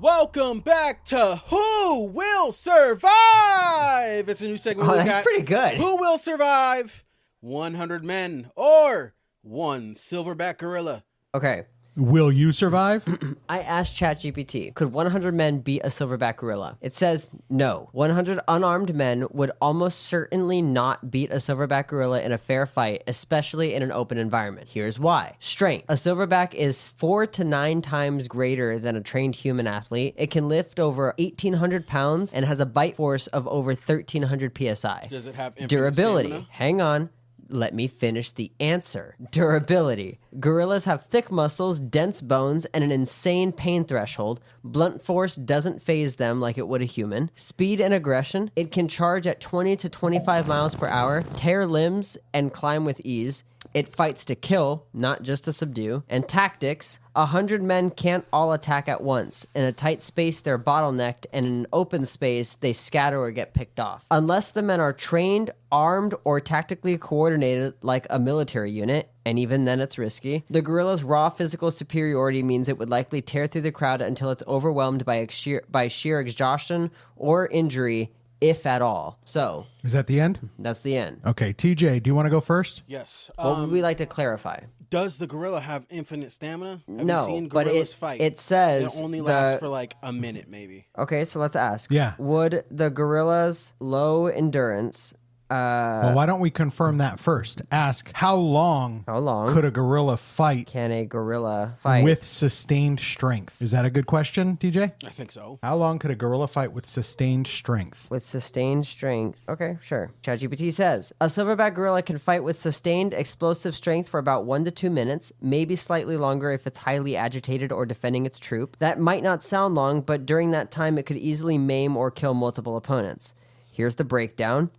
Welcome back to Who Will Survive? It's a new segment. Oh, that's pretty good. Who will survive? 100 men or one silverback gorilla. Okay. Will you survive? I asked ChatGPT, could 100 men beat a silverback gorilla? It says no. 100 unarmed men would almost certainly not beat a silverback gorilla in a fair fight, especially in an open environment. Here's why. Strength. A silverback is 4 to 9 times greater than a trained human athlete. It can lift over 1,800 pounds and has a bite force of over 1,300 psi. Does it have infinite Durability. stamina? Hang on. Let me finish the answer. Durability. Gorillas have thick muscles, dense bones, and an insane pain threshold. Blunt force doesn't phase them like it would a human. Speed and aggression. It can charge at 20 to 25 miles per hour, tear limbs, and climb with ease. It fights to kill, not just to subdue. And tactics. 100 men can't all attack at once. In a tight space, they're bottlenecked, and in an open space, they scatter or get picked off. Unless the men are trained, armed, or tactically coordinated like a military unit, and even then it's risky, the gorilla's raw physical superiority means it would likely tear through the crowd until it's overwhelmed by sheer exhaustion or injury, if at all. So, Is that the end? that's the end. Okay, TJ, do you want to go first? Yes. What would we like to clarify? Does the gorilla have infinite stamina? Have No, you seen but gorillas fight? it says it only lasts for like a minute, maybe. Okay, so let's ask. Yeah. Would the gorilla's low endurance... Well, why don't we confirm that first? Ask how long could a gorilla fight can a gorilla fight with sustained strength? Is that a good question, TJ? I think so. How long could a gorilla fight with sustained strength? with sustained strength? Okay, sure. ChatGPT says a silverback gorilla can fight with sustained explosive strength for about 1 to 2 minutes, maybe slightly longer if it's highly agitated or defending its troop. That might not sound long, but during that time, it could easily maim or kill multiple opponents. Here's the breakdown.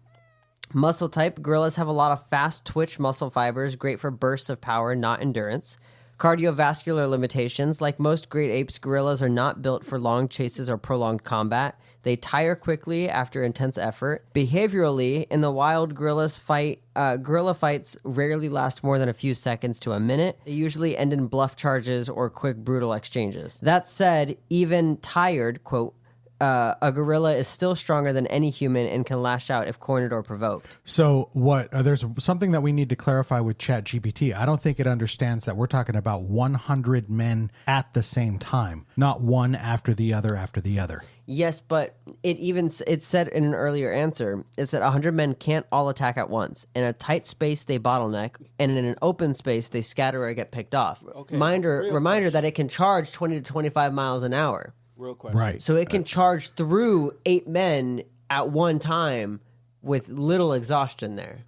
Muscle type, gorillas have a lot of fast twitch muscle fibers, great for bursts of power, not endurance. Cardiovascular limitations, like most great apes, gorillas are not built for long chases or prolonged combat. They tire quickly after intense effort. Behaviorally, in the wild, gorilla fights rarely last more than a few seconds to a minute. They usually end in bluff charges or quick, brutal exchanges. That said, even tired, quote, a gorilla is still stronger than any human and can lash out if cornered or provoked. So what? There's something that we need to clarify with ChatGPT. I don't think it understands that we're talking about 100 men at the same time, not one after the other after the other. Yes, but it said in an earlier answer, it said 100 men can't all attack at once. In a tight space, they bottleneck, and in an open space, they scatter or get picked off. Okay, Reminder that it can charge 20 to 25 miles an hour. Real question. Right. So it can charge through 8 men at one time with little exhaustion there.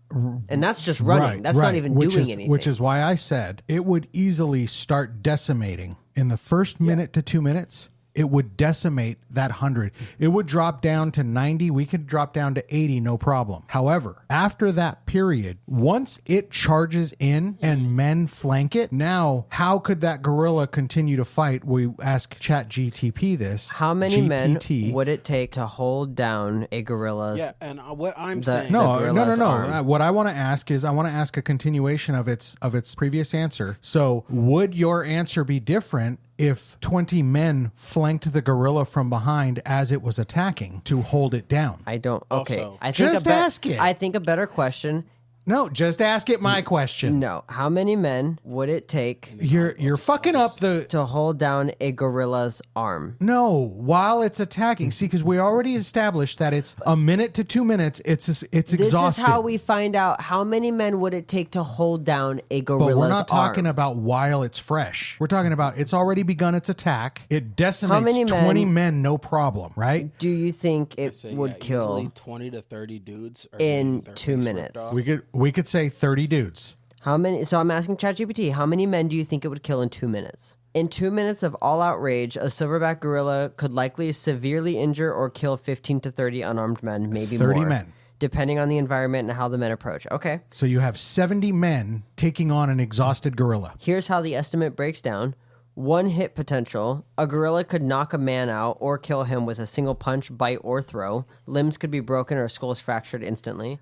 And that's just running. Right, That's not even doing anything. Which is why I said it would easily start decimating in the first minute to 2 minutes. It would decimate that 100. It would drop down to 90. We could drop down to 80, no problem. However, after that period, once it charges in and men flank it, now how could that gorilla continue to fight? We ask ChatGPT this. How many men GPT. would it take to hold down a gorilla's... Yeah, and what I'm saying... No. gorilla's arm? What I want to ask is, I want to ask a continuation of its previous answer. So, would your answer be different if 20 men flanked the gorilla from behind as it was attacking to hold it down? I don't... Okay. Also, I think just ask it. I think a better question... No, just ask it my question. No. How many men would it take You're fucking up the... to hold down a gorilla's arm? No, while it's attacking. See, because we already established that it's a minute to 2 minutes. It's exhausted. This is how we find out how many men would it take to hold down a gorilla's arm. But we're not talking about while it's fresh. We're talking about it's already begun its attack. It decimates many 20 men- men, no problem, right? Do you think it Say, would yeah, kill easily 20 to 30 dudes are in getting their 2 face minutes? ripped off. We could say 30 dudes. How many? So I'm asking ChatGPT, how many men do you think it would kill in 2 minutes? In 2 minutes of all-out rage, a silverback gorilla could likely severely injure or kill 15 to 30 unarmed men, maybe 30 more. men. Depending on the environment and how the men approach. Okay. So you have 70 men taking on an exhausted gorilla. Here's how the estimate breaks down. 1 hit potential. A gorilla could knock a man out or kill him with a single punch, bite, or throw. Limbs could be broken or skulls fractured instantly.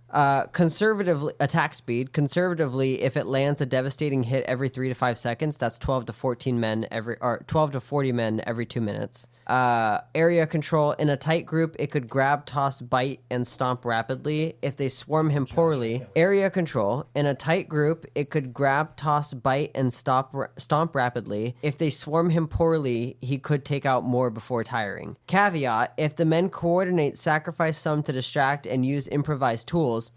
Conservatively, attack speed. Conservatively, if it lands a devastating hit every 3 to 5 seconds, that's 12 to 40 men every 2 minutes. Area control. In a tight group, it could grab, toss, bite, and stomp rapidly. If they swarm him poorly, area control. In a tight group, it could grab, toss, bite, and stomp rapidly. If they swarm him poorly, he could take out more before tiring. Caveat, if the men coordinate, sacrifice some to distract, and use improvised tools,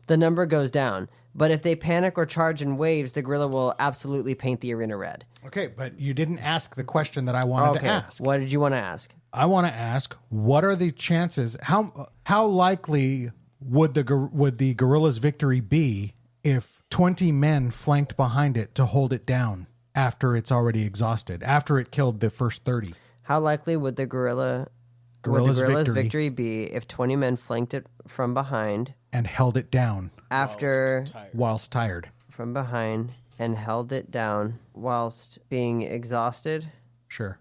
the number goes down. But if they panic or charge in waves, the gorilla will absolutely paint the arena red. Okay, but you didn't ask the question that I wanted to ask. What did you want to ask? I want to ask, what are the chances? How likely would the gorilla's victory be if 20 men flanked behind it to hold it down after it's already exhausted, after it killed the first 30? How likely would the gorilla's victory be if 20 men flanked it from behind and held it down whilst tired? From behind and held it down whilst being exhausted? Sure.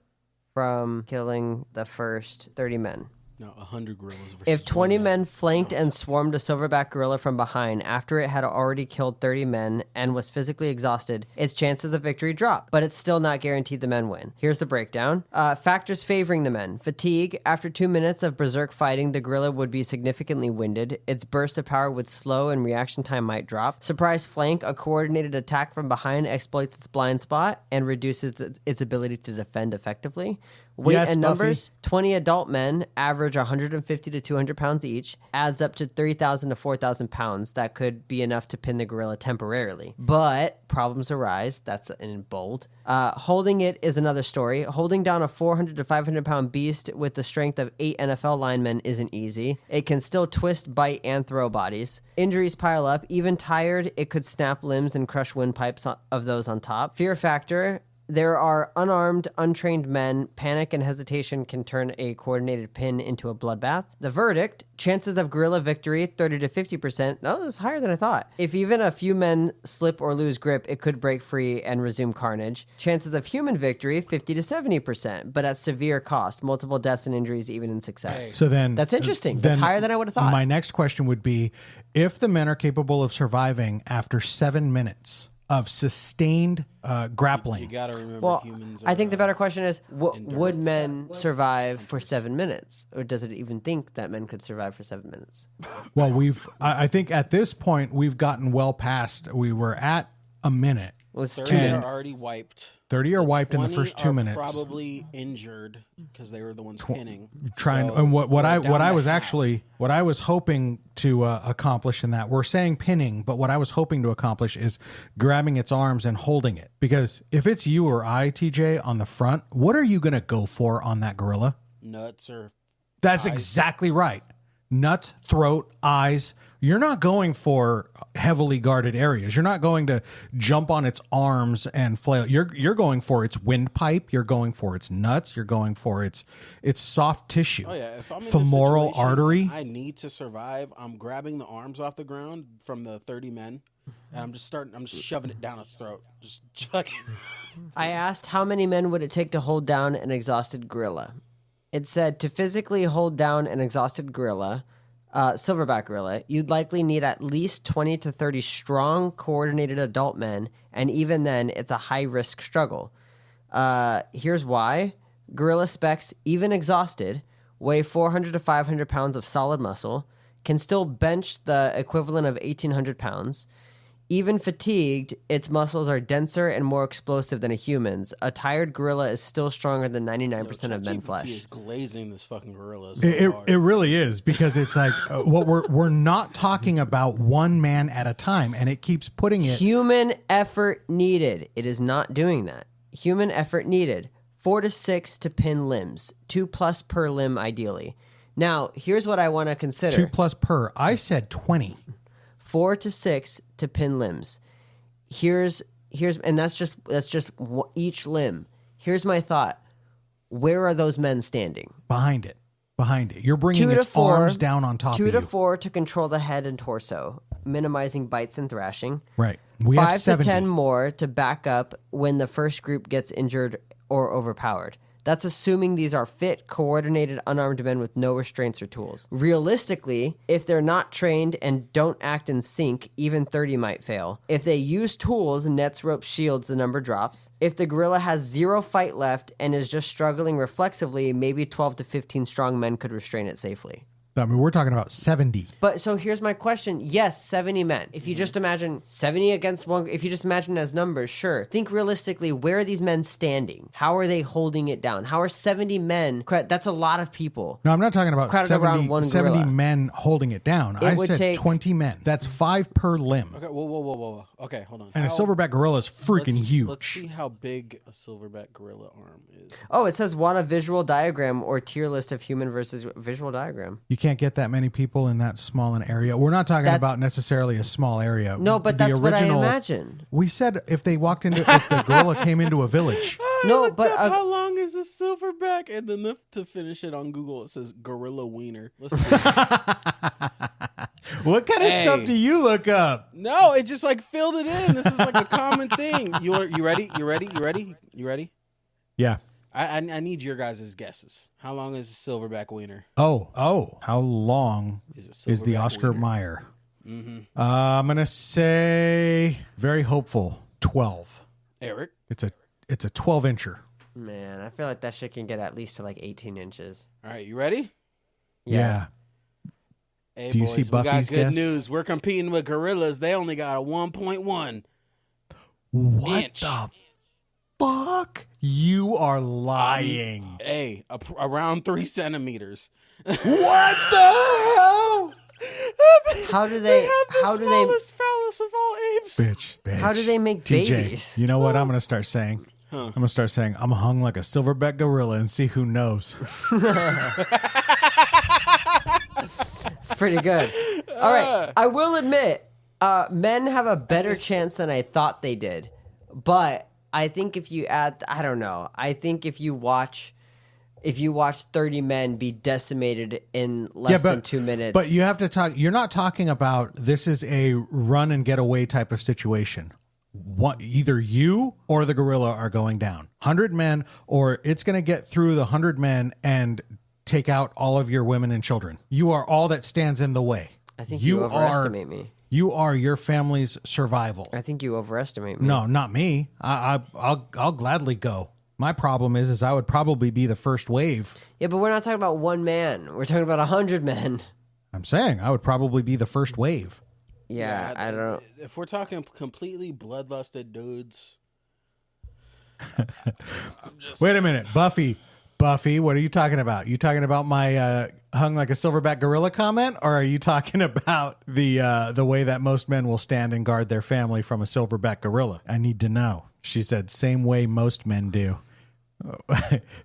From killing the first 30 men. No, 100 gorillas versus If 20 1 men flanked and swarmed a silverback gorilla from behind after it had already killed 30 men and was physically exhausted, its chances of victory drop, but it's still not guaranteed the men win. Here's the breakdown. Factors favoring the men. Fatigue. After 2 minutes of berserk fighting, the gorilla would be significantly winded. Its burst of power would slow and reaction time might drop. Surprise flank. A coordinated attack from behind exploits its blind spot and reduces its ability to defend effectively. Weight Yes, and Buffy. numbers. 20 adult men, average 150 to 200 pounds each, adds up to 3,000 to 4,000 pounds. That could be enough to pin the gorilla temporarily. But problems arise. That's in bold. Holding it is another story. Holding down a 400 to 500 pound beast with the strength of 8 NFL linemen isn't easy. It can still twist, bite, and throw bodies. Injuries pile up. Even tired, it could snap limbs and crush windpipes of those on top. Fear factor. There are unarmed, untrained men. Panic and hesitation can turn a coordinated pin into a bloodbath. The verdict, chances of gorilla victory, 30 to 50%. No, this is higher than I thought. If even a few men slip or lose grip, it could break free and resume carnage. Chances of human victory, 50 to 70%, but at severe cost. Multiple deaths and injuries even in success. So then That's interesting. That's higher than I would have thought. My next question would be, if the men are capable of surviving after 7 minutes of sustained grappling. You gotta remember humans. I think the better question is, would men survive for 7 minutes? Or does it even think that men could survive for 7 minutes? Well, I think at this point, we've gotten well past, we were at a minute. Well, it's 30 2 are minutes. already wiped. 30 are wiped in the 20 first 2 are minutes. Probably injured because they were the ones pinning. And what I was hoping to accomplish in that, we're saying pinning, but what I was hoping to accomplish is grabbing its arms and holding it. Because if it's you or I, TJ, on the front, what are you going to go for on that gorilla? Nuts or That's exactly right. Nuts, throat, eyes. You're not going for heavily guarded areas. You're not going to jump on its arms and flail. You're going for its windpipe. You're going for its nuts. You're going for its soft tissue. Oh yeah, if I'm in this femoral situation, artery. I need to survive. I'm grabbing the arms off the ground from the 30 men, and I'm just shoving it down its throat. Just chucking. I asked how many men would it take to hold down an exhausted gorilla. It said to physically hold down an exhausted gorilla, silverback gorilla, you'd likely need at least 20 to 30 strong, coordinated adult men, and even then, it's a high-risk struggle. Here's why. Gorilla specs, even exhausted, weigh 400 to 500 pounds of solid muscle, can still bench the equivalent of 1,800 pounds. Even fatigued, its muscles are denser and more explosive than a human's. A tired gorilla is still stronger than 99% of men flesh. He is glazing this fucking gorilla. It really is, because it's like what we're not talking about one man at a time, and it keeps putting it. Human effort needed. It is not doing that. Human effort needed. 4 to 6 to pin limbs. 2+ per limb, ideally. Now, here's what I want to consider. 2+ per. I said 20. 4 to 6 to pin limbs. Here's and that's just each limb. Here's my thought. Where are those men standing? Behind it. You're bringing its arms down on top of you. 2 to 4 to control the head and torso, minimizing bites and thrashing. Right. We have 5 to 70. 10 more to back up when the first group gets injured or overpowered. That's assuming these are fit, coordinated, unarmed men with no restraints or tools. Realistically, if they're not trained and don't act in sync, even 30 might fail. If they use tools, nets, ropes, shields, the number drops. If the gorilla has 0 fight left and is just struggling reflexively, maybe 12 to 15 strong men could restrain it safely. I mean, we're talking about 70. But so here's my question. Yes, 70 men. If you just imagine 70 against one, if you just imagine as numbers, sure. Think realistically, where are these men standing? How are they holding it down? How are 70 men? That's a lot of people. No, I'm not talking about Crowded around 70, one 70 gorilla. men holding it down. I would said take- 20 men. That's 5 per limb. Okay, whoa. Okay, hold on. And a silverback gorilla is freaking huge. Let's see how big a silverback gorilla arm is. Oh, it says want a visual diagram or tier list of human versus visual diagram. You can't get that many people in that small an area. We're not talking about necessarily a small area. No, but The that's what I imagine. We said if they walked into, if the gorilla came into a village. No, Looked but up how long is a silverback? And then to finish it on Google, it says gorilla wiener. Let's see. What kind of stuff do you look up? No, it just like filled it in. This is like a common thing. You ready? You ready? Yeah. I need your guys' guesses. How long is a silverback wiener? Oh. How long Is it is the silverback Oscar wiener? Mayer? I'm gonna say very hopeful 12. Eric? It's a 12 incher. Man, I feel like that shit can get at least to like 18 inches. All right, you ready? Yeah. Hey, Do you boys, see we got Buffy's good guess? news. We're competing with gorillas. They only got a 1.1 What inch. the fuck? You are lying. Hey, around 3 centimeters. What the hell? How do they? have the How do they? smallest phallus of all apes. Bitch. How do they make TJ, babies? you know what I'm gonna start saying? I'm gonna start saying I'm hung like a silverback gorilla and see who knows. It's pretty good. All right, I will admit, men have a better chance than I thought they did, but I think if you add, I don't know. I think if you watch 30 men be decimated in less than 2 minutes. But you have to talk. You're not talking about this is a run and get away type of situation. Either you or the gorilla are going down. 100 men, or it's going to get through the 100 men and take out all of your women and children. You are all that stands in the way. I think you overestimate me. You are your family's survival. I think you overestimate me. No, not me. I'll gladly go. My problem is I would probably be the first wave. Yeah, but we're not talking about one man. We're talking about 100 men. I'm saying I would probably be the first wave. Yeah, I don't. If we're talking completely bloodlusted dudes, Wait a minute, Buffy, what are you talking about? You talking about my hung like a silverback gorilla comment, or are you talking about the way that most men will stand and guard their family from a silverback gorilla? I need to know. She said, same way most men do.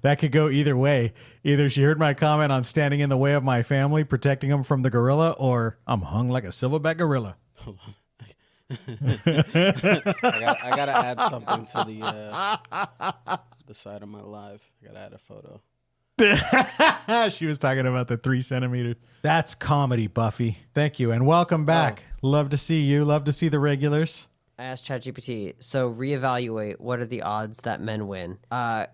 That could go either way. Either she heard my comment on standing in the way of my family, protecting them from the gorilla, or I'm hung like a silverback gorilla. I gotta add something to the side of my live. I gotta add a photo. She was talking about the 3 centimeters. That's comedy, Buffy. Thank you, and welcome back. Love to see you. Love to see the regulars. I asked ChatGPT, so reevaluate what are the odds that men win.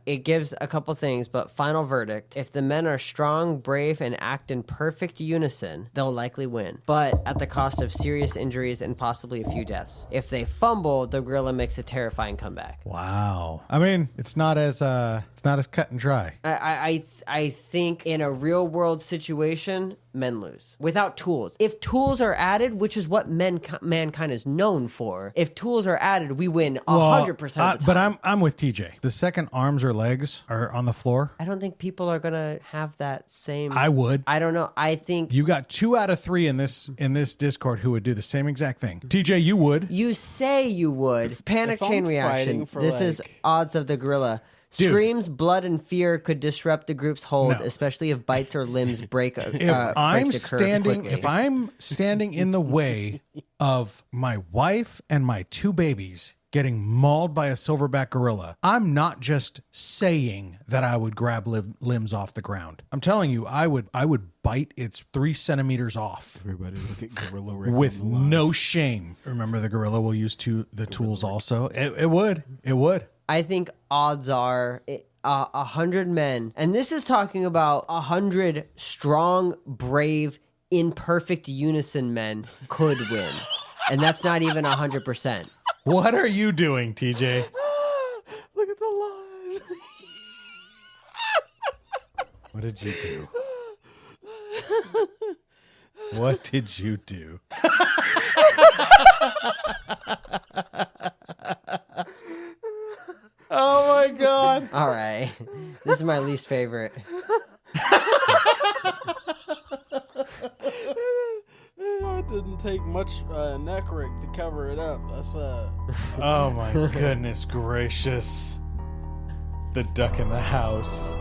It gives a couple things, but final verdict, if the men are strong, brave, and act in perfect unison, they'll likely win, but at the cost of serious injuries and possibly a few deaths. If they fumble, the gorilla makes a terrifying comeback. Wow. I mean, it's not as cut and dry. I think in a real world situation, men lose without tools. If tools are added, which is what mankind is known for, if tools are added, we win 100% of the time. But I'm with TJ. The second arms or legs are on the floor, I don't think people are gonna have that same. I would. I don't know. I think You got 2 out of 3 in this Discord who would do the same exact thing. TJ, you would. you say you would. Panic If I'm chain reaction. fighting for, This is like- odds of the gorilla. Dude. Screams, blood, and fear could disrupt the group's hold, No. especially if bites or limbs break. If I'm breaks occur standing, quickly. if I'm standing in the way of my wife and my 2 babies getting mauled by a silverback gorilla, I'm not just saying that I would grab limbs off the ground. I'm telling you, I would bite its 3 centimeters off. Everybody look at Gorilla Rick With on the line. no shame. Remember, the gorilla will use the tools also. It would. I think odds are 100 men, and this is talking about 100 strong, brave, in perfect unison men could win. And that's not even 100%. What are you doing, TJ? Look at the line. What did you do? What did you do? Oh my God. All right. This is my least favorite. It didn't take much neck rig to cover it up. That's Oh my goodness gracious. The duck in the house.